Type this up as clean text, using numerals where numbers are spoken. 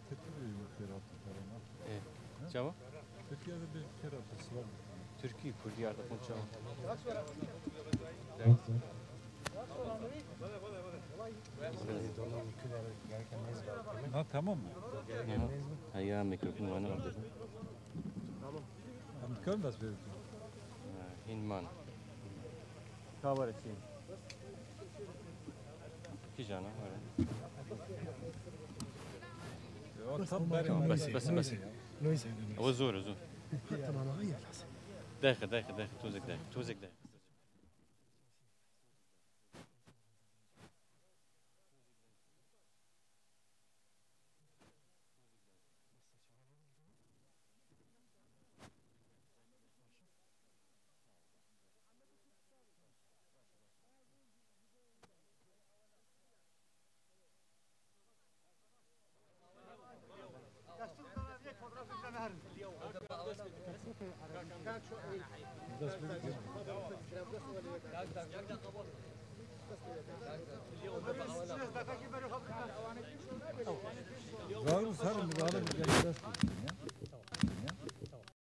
Türkiye'de yok herhalde tarama. Evet. Çava? Türkiye'de bir herhalde var. Türkiye, Kurdi arda konuşalım. Ha tamam mı? Hayya mikrofon var ne var dedim. Hem kan das verir. Hinman. Kavar etsin. Ki cana var. Ya tam benim. بس نويز هو زور زور تمام هي خلاص داخل توزك داخل Var mı sarı müdahale bir gelmez.